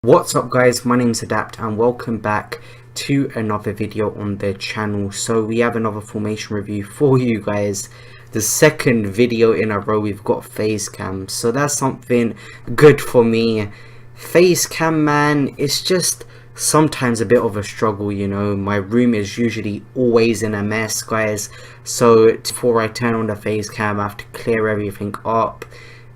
What's up guys, my name's Adapt and welcome back to another video on the channel. So we have another formation review for you guys. The second video in a row we've got face cam, so that's something good for me. Face cam, man, it's just sometimes a bit of a struggle, you know. My room is usually always in a mess, guys, so before I turn on the face cam I have to clear everything up,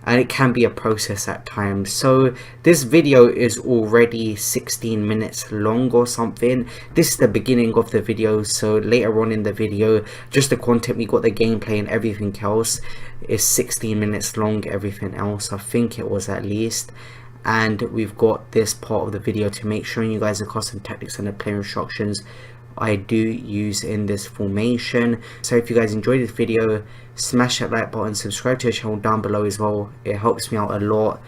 and it can be a process at times. So this video is already 16 minutes long or something. This is the beginning of the video, so later on in the video, just the content, we got the gameplay and everything else, is 16 minutes long. Everything else, I think it was at least. And we've got this part of the video to make sure you guys the custom tactics and the player instructions I do use in this formation. So if you guys enjoyed this video, smash that like button, subscribe to the channel down below as well, it helps me out a lot.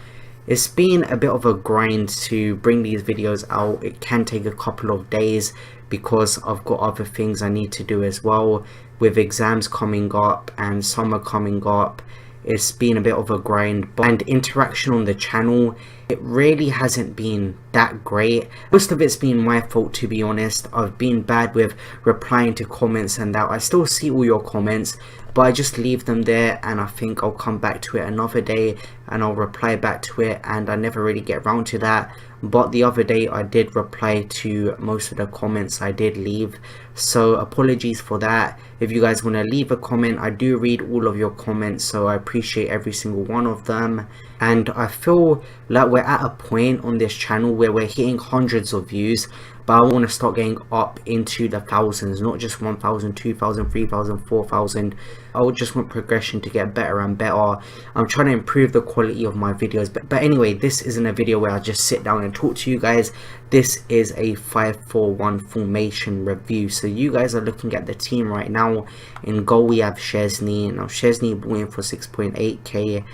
It's been a bit of a grind to bring these videos out. It can take a couple of days because I've got other things I need to do as well, with exams coming up and summer coming up. It's been a bit of a grind, and interaction on the channel, it really hasn't been that great. Most of it's been my fault, to be honest. I've been bad with replying to comments and that. I still see all your comments, but I just leave them there and I think I'll come back to it another day and I'll reply back to it, and I never really get around to that. But the other day I did reply to most of the comments I did leave, so apologies for that. If you guys want to leave a comment, I do read all of your comments, so I appreciate every single one of them. And I feel like we're at a point on this channel where we're hitting hundreds of views, but I want to start getting up into the thousands, not just 1,000, 2,000, 3,000, 4,000. I would just want progression to get better and better. I'm trying to improve the quality of my videos, but anyway, this isn't a video where I just sit down and talk to you guys. This is a 5-4-1 formation review. So you guys are looking at the team right now. In goal we have Szczesny. Now Szczesny bought in for 6.8k.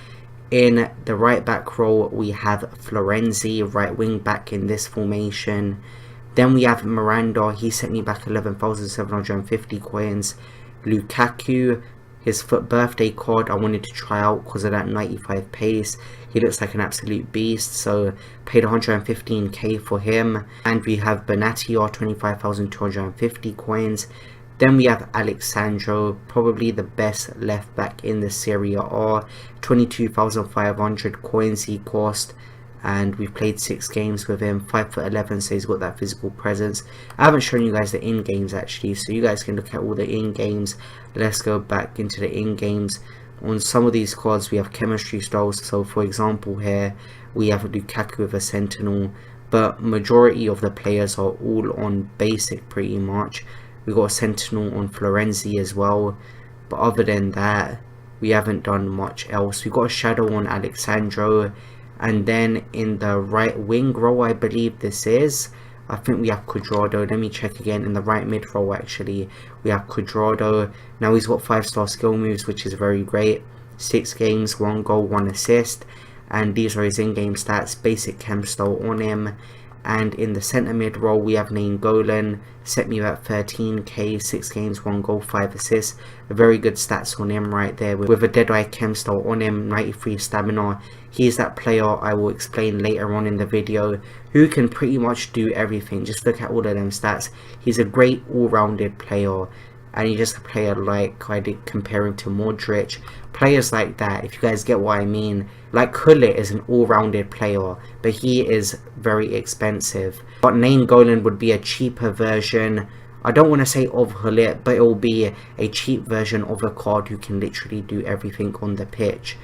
In the right back row we have Florenzi, right wing back in this formation. Then we have Miranda, he sent me back 11,750 coins. Lukaku, his birthday card I wanted to try out because of that 95 pace. He looks like an absolute beast, so paid 115k for him. And we have Benatia, 25,250 coins. Then we have Alexandro, probably the best left back in the Serie A. 22,500 coins he cost, and we've played 6 games with him. 5'11", so he's got that physical presence. I haven't shown you guys the in games actually, so you guys can look at all the in games. Let's go back into the in games. On some of these cards we have chemistry styles, so for example here we have Lukaku with a sentinel, but majority of the players are all on basic pretty much. We got a sentinel on Florenzi as well, but other than that we haven't done much else. We got a shadow on Alexandro, and then in the right wing row I believe this is, I think we have Cuadrado. Let me check again. In the right mid row actually we have Cuadrado. Now he's got 5-star skill moves, which is very great. 6 games, 1 goal, 1 assist, and these are his in-game stats. Basic chem style on him. And in the centre mid role we have Nainggolan, set me about 13k, 6 games, 1 goal, 5 assists. Very good stats on him right there, with a Deadeye chem style on him, 93 stamina. He's that player I will explain later on in the video, who can pretty much do everything. Just look at all of them stats. He's a great all-rounded player, and he's just a player like I did compare him to Modric. Players like that, if you guys get what I mean. Like Hullet is an all-rounded player, but he is very expensive. But Nainggolan would be a cheaper version, I don't want to say of Hullet, but it will be a cheap version of a card who can literally do everything on the pitch.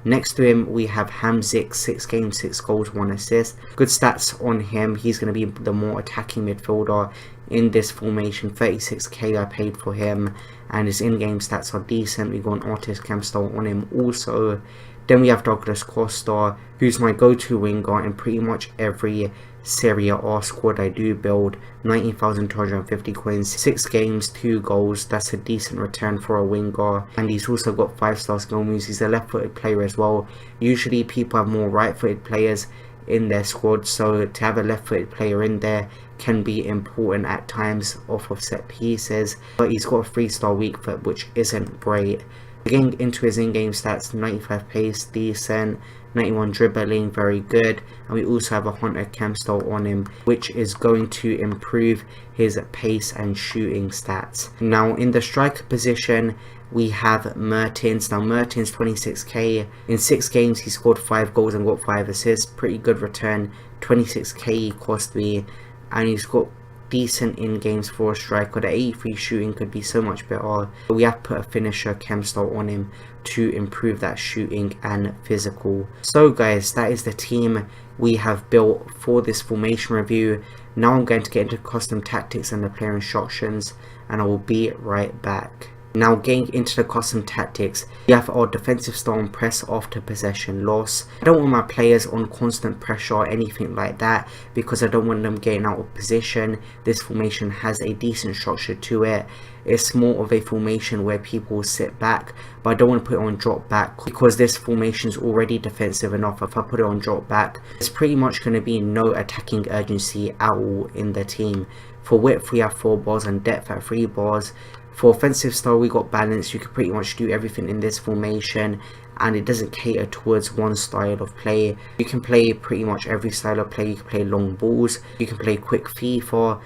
Next to him we have Hamzik, 6 games, 6 goals, 1 assist. Good stats on him. He's going to be the more attacking midfielder in this formation. 36k I paid for him, and his in-game stats are decent. We got an artist cam style on him also. Then we have Douglas Costa, who's my go-to winger in pretty much every Serie A squad I do build. 19,250 coins, 6 games, 2 goals. That's a decent return for a winger. And he's also got 5-star skill moves. He's a left-footed player as well. Usually people have more right-footed players in their squad, so to have a left-footed player in there can be important at times off of set pieces. But he's got a 3-star weak foot, which isn't great. Getting into his in-game stats, 95 pace, decent, 91 dribbling, very good, and we also have a Hunter chem style on him, which is going to improve his pace and shooting stats. Now in the striker position, we have Mertens. Now Mertens 26k, in 6 games he scored 5 goals and got 5 assists, pretty good return. 26k he cost me, and he's got decent in games for a striker. The 83 shooting could be so much better. We have put a finisher chem style on him to improve that shooting and physical. So guys, that is the team we have built for this formation review. Now I'm going to get into custom tactics and the player instructions, and I will be right back. Now getting into the custom tactics, we have our defensive style and press after possession loss. I don't want my players on constant pressure or anything like that, because I don't want them getting out of position. This formation has a decent structure to it. It's more of a formation where people will sit back, but I don't want to put it on drop back, because this formation is already defensive enough. If I put it on drop back, there's pretty much going to be no attacking urgency at all in the team. For width we have 4 bars and depth at 3 bars. For offensive style we got balance. You can pretty much do everything in this formation, and it doesn't cater towards one style of play. You can play pretty much every style of play. You can play long balls, you can play quick FIFA.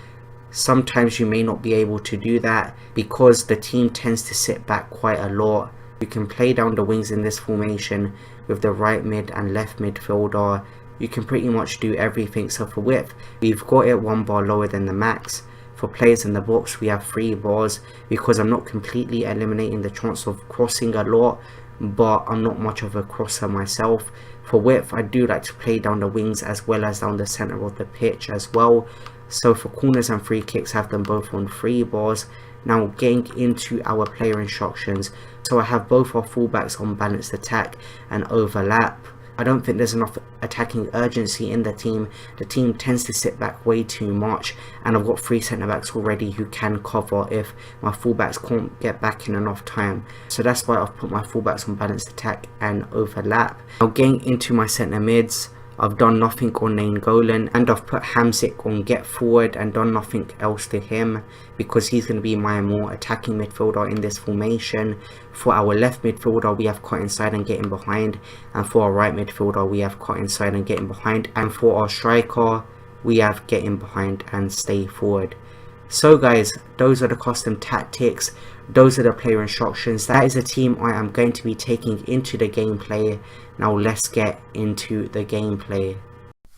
Sometimes you may not be able to do that because the team tends to sit back quite a lot. You can play down the wings in this formation with the right mid and left midfielder. You can pretty much do everything. So for width, we've got it 1 bar lower than the max. For players in the box, we have 3 bars, because I'm not completely eliminating the chance of crossing a lot, but I'm not much of a crosser myself. For width, I do like to play down the wings as well as down the centre of the pitch as well. So for corners and free kicks, I have them both on 3 bars. Now getting into our player instructions, so I have both our fullbacks on balanced attack and overlap. I don't think there's enough attacking urgency in the team. The team tends to sit back way too much, and I've got 3 centre backs already who can cover if my fullbacks can't get back in enough time. So that's why I've put my fullbacks on balanced attack and overlap. Now getting into my centre mids, I've done nothing on Nainggolan, and I've put Hamsik on get forward and done nothing else to him, because he's going to be my more attacking midfielder in this formation. For our left midfielder, we have cut inside and getting behind, and for our right midfielder, we have cut inside and getting behind, and for our striker, we have getting behind and stay forward. So guys, those are the custom tactics, those are the player instructions. That is a team I am going to be taking into the gameplay. Now let's get into the gameplay.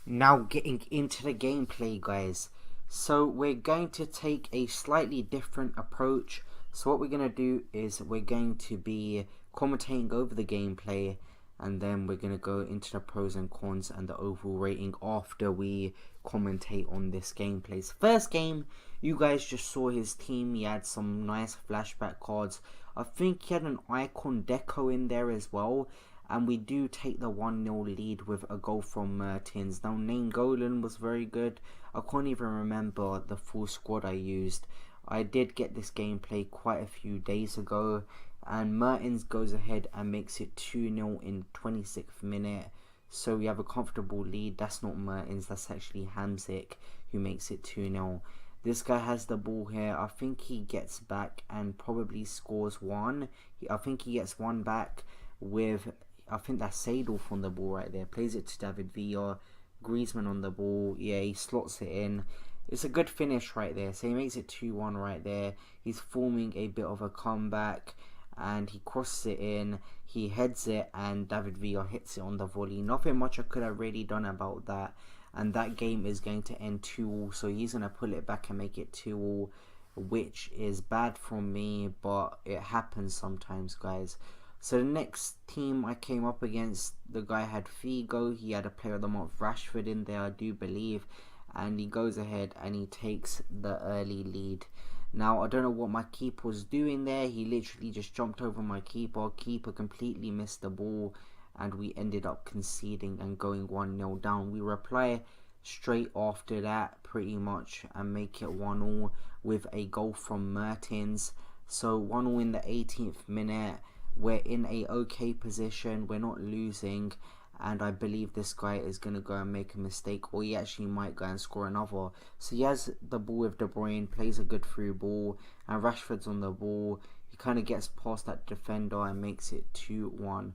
Now getting into the gameplay guys, so we're going to take a slightly different approach. So what we're going to do is we're going to be commentating over the gameplay, and then we're going to go into the pros and cons and the overall rating after we commentate on this gameplay. So first game, you guys just saw his team. He had some nice flashback cards. I think he had an icon deco in there as well. And we do take the 1-0 lead with a goal from Mertens. Now Nainggolan was very good. I can't even remember the full squad I used. I did get this gameplay quite a few days ago, and Mertens goes ahead and makes it 2-0 in 26th minute. So we have a comfortable lead. That's not Mertens, that's actually Hamsik who makes it 2-0. This guy has the ball here. I think he gets back and probably scores 1. I think he gets 1 back with, I think that's Seydorf on the ball right there. Plays it to David Villa. Griezmann on the ball. Yeah, he slots it in. It's a good finish right there. So he makes it 2-1 right there. He's forming a bit of a comeback, and he crosses it in. He heads it, and David Villa hits it on the volley. Nothing much I could have really done about that. And that game is going to end 2-2. So he's going to pull it back and make it 2-2, which is bad from me, but it happens sometimes, guys. So the next team I came up against, the guy had Figo. He had a player of the month, Rashford, in there, I do believe. And he goes ahead and he takes the early lead. Now, I don't know what my keeper was doing there. He literally just jumped over my keeper. Keeper completely missed the ball, and we ended up conceding and going 1-0 down. We reply straight after that, pretty much, and make it 1-1 with a goal from Mertens. So 1-1 in the 18th minute. We're in a okay position. We're not losing. And I believe this guy is going to go and make a mistake, or he actually might go and score another. So he has the ball with De Bruyne, plays a good through ball, and Rashford's on the ball. he kind of gets past that defender and makes it 2-1.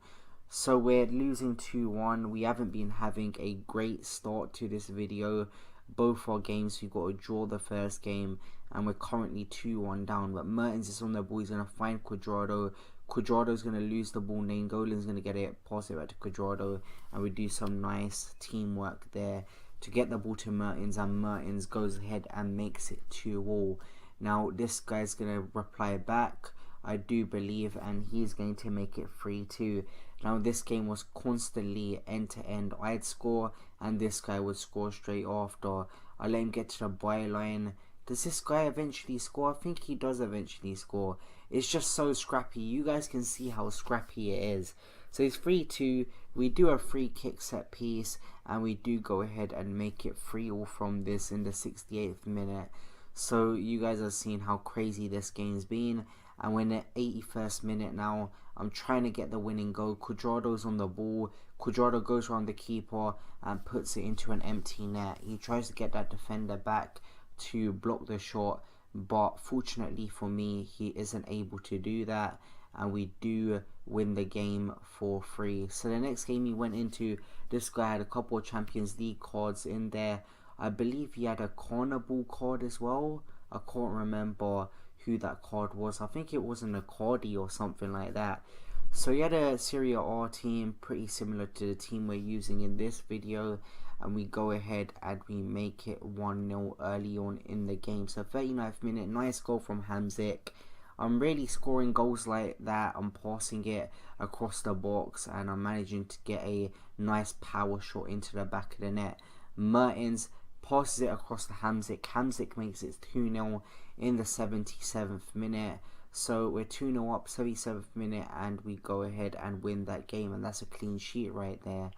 So we're losing 2-1. We haven't been having a great start to this video. Both our games, we got to draw the first game, and we're currently 2-1 down. But Mertens is on the ball. He's going to find Cuadrado. Cuadrado's going to lose the ball. Nainggolan's going to get it, pass it back to Cuadrado, and we do some nice teamwork there to get the ball to Mertens, and Mertens goes ahead and makes it 2-2. Now this guy's going to reply back, I do believe, and he's going to make it 3-2. Now this game was constantly end to end. I'd score and this guy would score straight after. I let him get to the byline. Does this guy eventually score? I think he does eventually score. It's just so scrappy. You guys can see how scrappy it is. So it's 3-2. We do a free kick set piece, and we do go ahead and make it 3-3 from this in the 68th minute. So you guys are seeing how crazy this game's been, and we're in the 81st minute now. I'm trying to get the winning goal. Cuadrado's on the ball. Cuadrado goes around the keeper and puts it into an empty net. He tries to get that defender back to block the shot, but fortunately for me, he isn't able to do that, and we do win the game 4-3. So the next game he went into, this guy had a couple of Champions League cards in there. I believe he had a Carnival card as well. I can't remember who that card was. I think it was an Accordi or something like that. So he had a Serie A team pretty similar to the team we're using in this video, and we go ahead and we make it 1-0 early on in the game. So 39th minute, nice goal from Hamzik. I'm really scoring goals like that. I'm passing it across the box, and I'm managing to get a nice power shot into the back of the net. Mertens passes it across to Hamzik. Hamzik makes it 2-0 in the 77th minute. So we're 2-0 up, 77th minute, and we go ahead and win that game, and that's a clean sheet right there.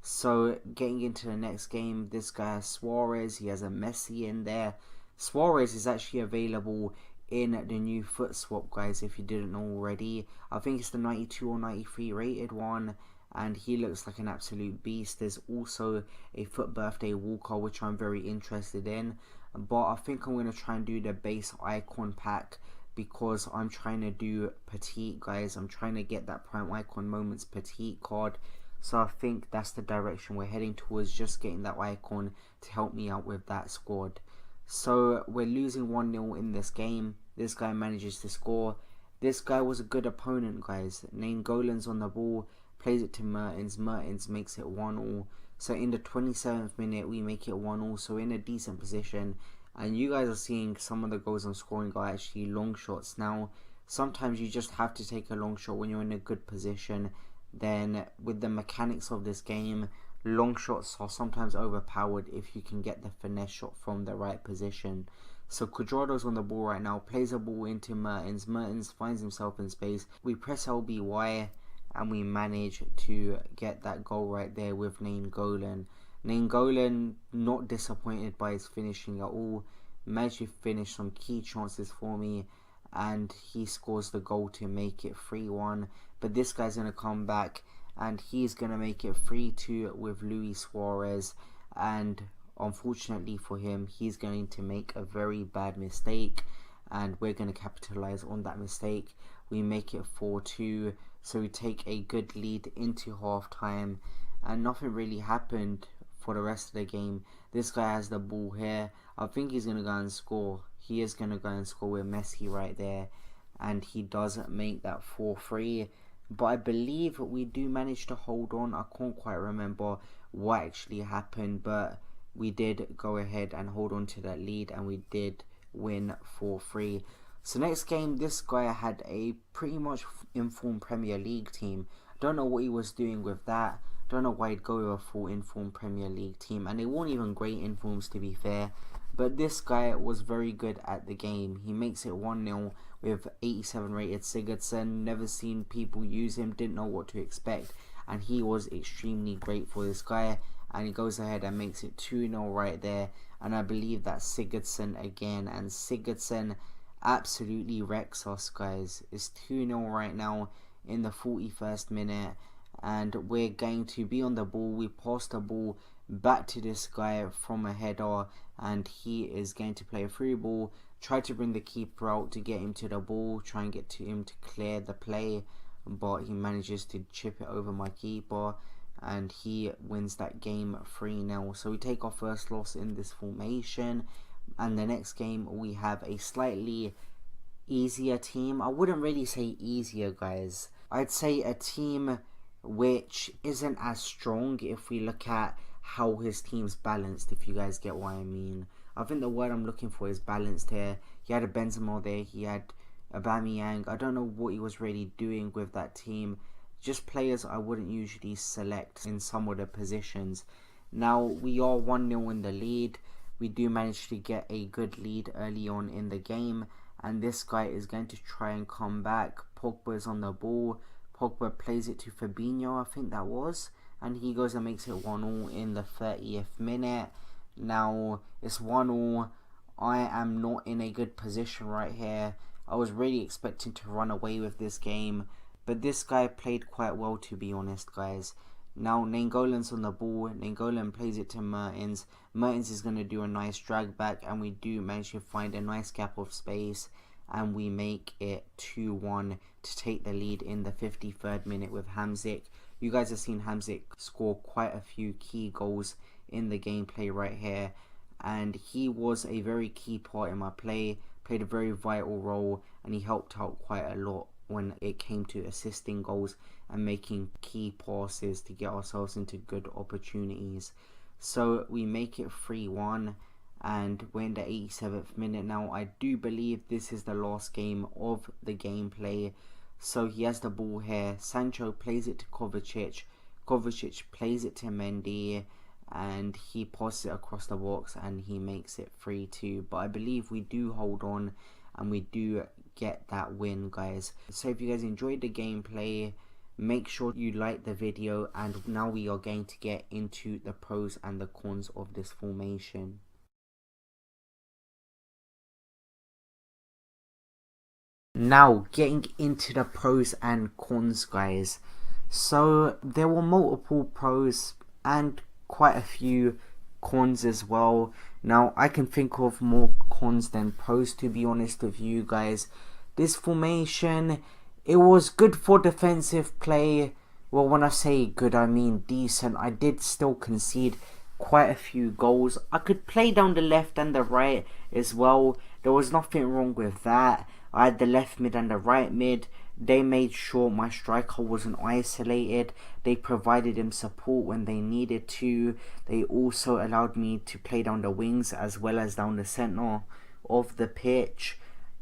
So getting into the next game, this guy has Suarez. He has a Messi in there. Suarez is actually available in the new foot swap, guys, if you didn't know already. I think it's the 92 or 93 rated one, and he looks like an absolute beast. There's also a foot birthday Walker, which I'm very interested in, but I think I'm going to try and do the base icon pack, because I'm trying to do petite, guys. I'm trying to get that prime icon moments petite card. So I think that's the direction we're heading towards, just getting that icon to help me out with that squad. So we're losing 1-0 in this game. This guy manages to score. This guy was a good opponent, guys. Nainggolan's on the ball, plays it to Mertens. Mertens makes it 1-1. So in the 27th minute, we make it 1-1. So we're in a decent position. And you guys are seeing some of the goals I'm scoring are actually long shots. Now, sometimes you just have to take a long shot when you're in a good position. Then with the mechanics of this game, long shots are sometimes overpowered if you can get the finesse shot from the right position. So Cuadrado's on the ball right now, plays a ball into Mertens. Mertens finds himself in space. We press LBY and we manage to get that goal right there with Nainggolan. Nainggolan, not disappointed by his finishing at all. Managed to finish some key chances for me, and he scores the goal to make it 3-1. But this guy's going to come back, and he's going to make it 3-2 with Luis Suarez. And unfortunately for him, he's going to make a very bad mistake, and we're going to capitalize on that mistake. We make it 4-2, so we take a good lead into half time, and nothing really happened for the rest of the game. This guy has the ball here. I think he's going to go and score. He is going to go and score with Messi right there, and he doesn't make that 4-3. But I believe we do manage to hold on. I can't quite remember what actually happened, but we did go ahead and hold on to that lead, and we did win 4-3. So next game, this guy had a pretty much informed Premier League team. Don't know what he was doing with that. Don't know why he'd go with a full informed Premier League team, and they weren't even great informs, to be fair. But this guy was very good at the game. He makes it 1-0 with 87 rated Sigurdsson. Never seen people use him, didn't know what to expect, and he was extremely great for this guy. And he goes ahead and makes it 2-0 right there, and I believe that's Sigurdsson again, and Sigurdsson absolutely wrecks us, guys. It's 2-0 right now in the 41st minute, and we're going to be on the ball. We pass the ball back to this guy from a header, and he is going to play a free ball Tried to bring the keeper out to get him to the ball, try and get to him to clear the play, but he manages to chip it over my keeper, and he wins that game 3-0. So we take our first loss in this formation, and the next game we have a slightly easier team. I wouldn't really say easier, guys. I'd say a team which isn't as strong if we look at how his team's balanced, if you guys get what I mean. I think the word I'm looking for is balanced here. He had a Benzema there, he had Aubameyang. I don't know what he was really doing with that team. Just players I wouldn't usually select in some of the positions. Now we are 1-0 in the lead. We do manage to get a good lead early on in the game, and this guy is going to try and come back. Pogba is on the ball. Pogba plays it to Fabinho, I think that was, and he goes and makes it 1-1 in the 30th minute. Now it's 1-1. I am not in a good position right here. I was really expecting to run away with this game, but this guy played quite well, to be honest, guys. Now Nainggolan's on the ball. Nainggolan plays it to Mertens. Mertens is going to do a nice drag back, and we do manage to find a nice gap of space, and we make it 2-1 to take the lead in the 53rd minute with Hamsik. You guys have seen Hamsik score quite a few key goals in the gameplay right here, and he was a very key part in my play, played a very vital role, and he helped out quite a lot when it came to assisting goals and making key passes to get ourselves into good opportunities. So we make it 3-1, and we're in the 87th minute now. I do believe this is the last game of the gameplay. So he has the ball here. Sancho plays it to Kovacic. Kovacic plays it to Mendy, and he passes it across the box, and he makes it 3-2. But I believe we do hold on, and we do get that win, guys. So if you guys enjoyed the gameplay, make sure you like the video, and now we are going to get into the pros and the cons of this formation. Now getting into the pros and cons, guys. So there were multiple pros and quite a few cons as well. Now I can think of more cons than pros, to be honest with you guys. This formation, it was good for defensive play. Well, when I say good, I mean decent. I did still concede quite a few goals. I could play down the left and the right as well. There was nothing wrong with that. I had the left mid and the right mid. They made sure my striker wasn't isolated. They provided him support when they needed to. They also allowed me to play down the wings as well as down the centre of the pitch.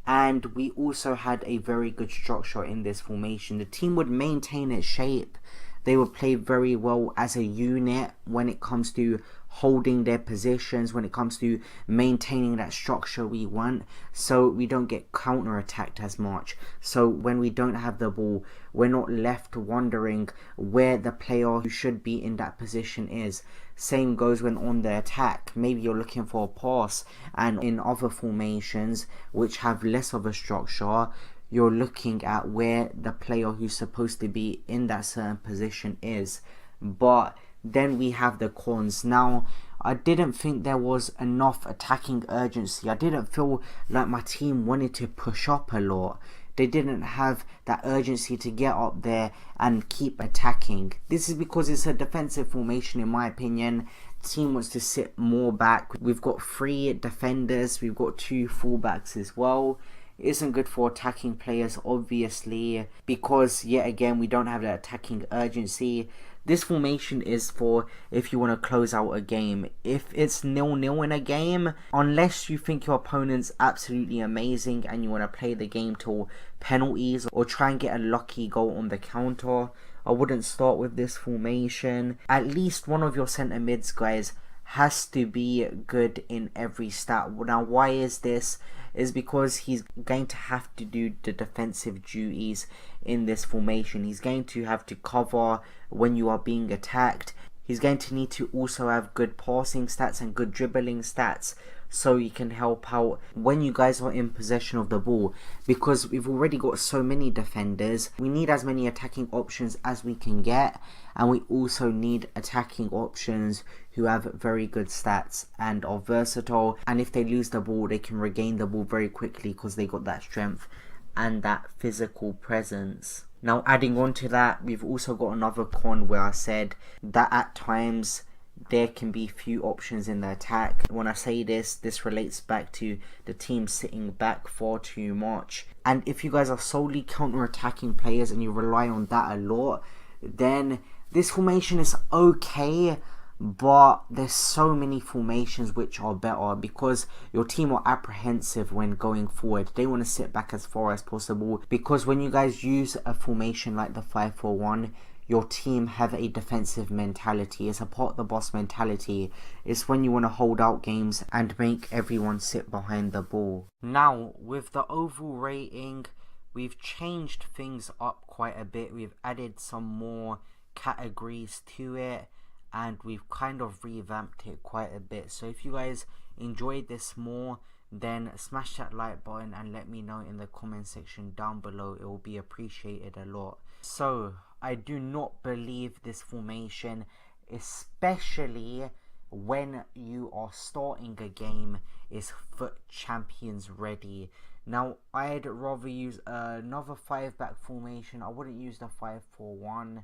And we also had a very good structure in this formation. The team would maintain its shape. They would play very well as a unit when it comes to holding their positions, when it comes to maintaining that structure we want, so we don't get counter-attacked as much. So when we don't have the ball, we're not left wondering where the player who should be in that position is. Same goes when on the attack. Maybe you're looking for a pass, and in other formations which have less of a structure, you're looking at where the player who's supposed to be in that certain position is. But then we have the cons. Now, I didn't think there was enough attacking urgency. I didn't feel like my team wanted to push up a lot. They didn't have that urgency to get up there and keep attacking. This is because it's a defensive formation, in my opinion. The team wants to sit more back. We've got 3 defenders. We've got 2 fullbacks as well. It isn't good for attacking players, obviously, because yet again we don't have that attacking urgency. This formation is for if you want to close out a game. If it's 0-0 in a game, unless you think your opponent's absolutely amazing and you want to play the game till penalties or try and get a lucky goal on the counter, I wouldn't start with this formation. At least one of your centre mids, guys, has to be good in every stat. Now, why is this? Is because he's going to have to do the defensive duties in this formation. He's going to have to cover when you are being attacked. He's going to need to also have good passing stats and good dribbling stats, so he can help out when you guys are in possession of the ball, because we've already got so many defenders. We need as many attacking options as we can get, and we also need attacking options who have very good stats and are versatile, and if they lose the ball they can regain the ball very quickly because they got that strength and that physical presence. Now, adding on to that, we've also got another con where I said that at times there can be few options in the attack. When I say this relates back to the team sitting back far too much. And if you guys are solely counter-attacking players and you rely on that a lot, then this formation is okay, but there's so many formations which are better because your team are apprehensive when going forward. They want to sit back as far as possible, because when you guys use a formation like the 5-4-1, your team have a defensive mentality. It's a part of the boss mentality. It's when you want to hold out games and make everyone sit behind the ball. Now, with the overall rating, we've changed things up quite a bit. We've added some more categories to it, and we've kind of revamped it quite a bit. So if you guys enjoyed this more, then smash that like button and let me know in the comment section down below. It will be appreciated a lot. So I do not believe this formation, especially when you are starting a game, is FUT Champions ready. Now, I'd rather use another 5-back formation. I wouldn't use the 5-4-1.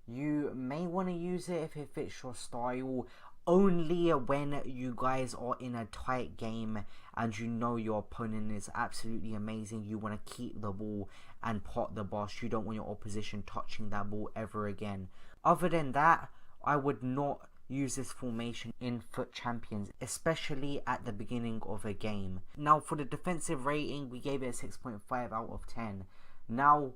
You may want to use it if it fits your style, only when you guys are in a tight game and you know your opponent is absolutely amazing. You want to keep the ball and pot the boss. You don't want your opposition touching that ball ever again. Other than that, I would not use this formation in FUT Champions, especially at the beginning of a game. Now, for the defensive rating, we gave it a 6.5 out of 10. Now,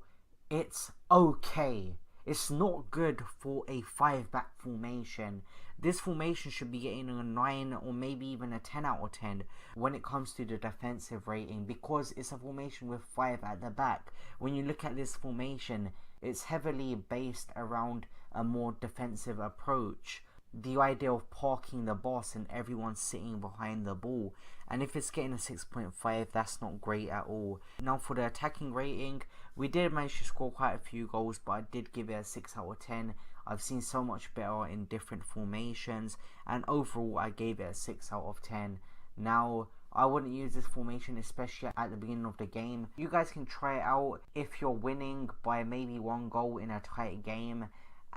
it's okay. It's not good for a 5-back formation. This formation should be getting a 9 or maybe even a 10 out of 10 when it comes to the defensive rating, because it's a formation with 5 at the back. When you look at this formation, it's heavily based around a more defensive approach. The idea of parking the boss and everyone sitting behind the ball. And if it's getting a 6.5, that's not great at all. Now, for the attacking rating, we did manage to score quite a few goals, but I did give it a 6 out of 10. I've seen so much better in different formations, and overall I gave it a 6 out of 10. Now, I wouldn't use this formation, especially at the beginning of the game. You guys can try it out if you're winning by maybe 1 goal in a tight game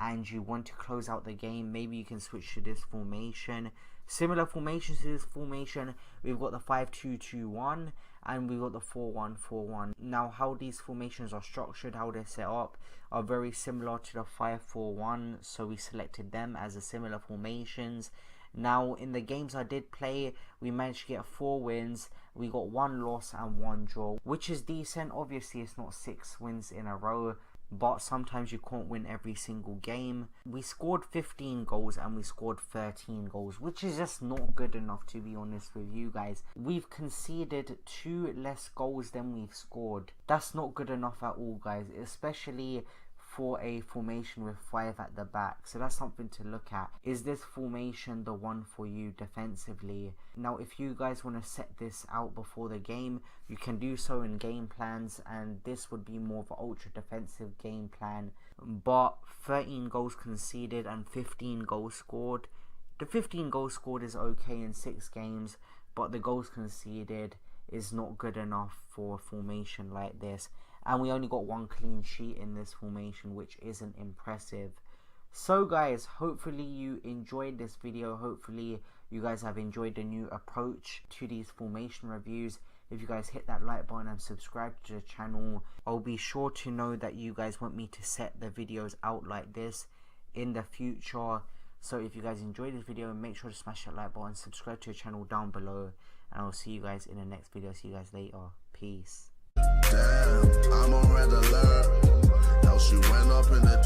and you want to close out the game. Maybe you can switch to this formation. Similar formations to this formation, we've got the 5-2-2-1 and we've got the 4-1-4-1. Now, how these formations are structured, how they're set up, are very similar to the 5-4-1, so we selected them as the similar formations. Now, in the games I did play, we managed to get 4 wins. We got 1 loss and 1 draw, which is decent. Obviously, it's not 6 wins in a row, but sometimes you can't win every single game. We scored 15 goals and we scored 13 goals, which is just not good enough, to be honest with you guys. We've conceded 2 less goals than we've scored. That's not good enough at all, guys, especially for a formation with 5 at the back. So that's something to look at. Is this formation the one for you defensively? Now, if you guys want to set this out before the game, you can do so in game plans, and this would be more of an ultra defensive game plan. But 13 goals conceded and 15 goals scored. The 15 goals scored is okay in 6 games, but the goals conceded is not good enough for a formation like this. And we only got 1 clean sheet in this formation, which isn't impressive. So guys, hopefully you enjoyed this video. Hopefully you guys have enjoyed the new approach to these formation reviews. If you guys hit that like button and subscribe to the channel, I'll be sure to know that you guys want me to set the videos out like this in the future. So if you guys enjoyed this video, make sure to smash that like button, subscribe to the channel down below, and I'll see you guys in the next video. See you guys later. Peace. Damn, I'm on red alert. How she went up in the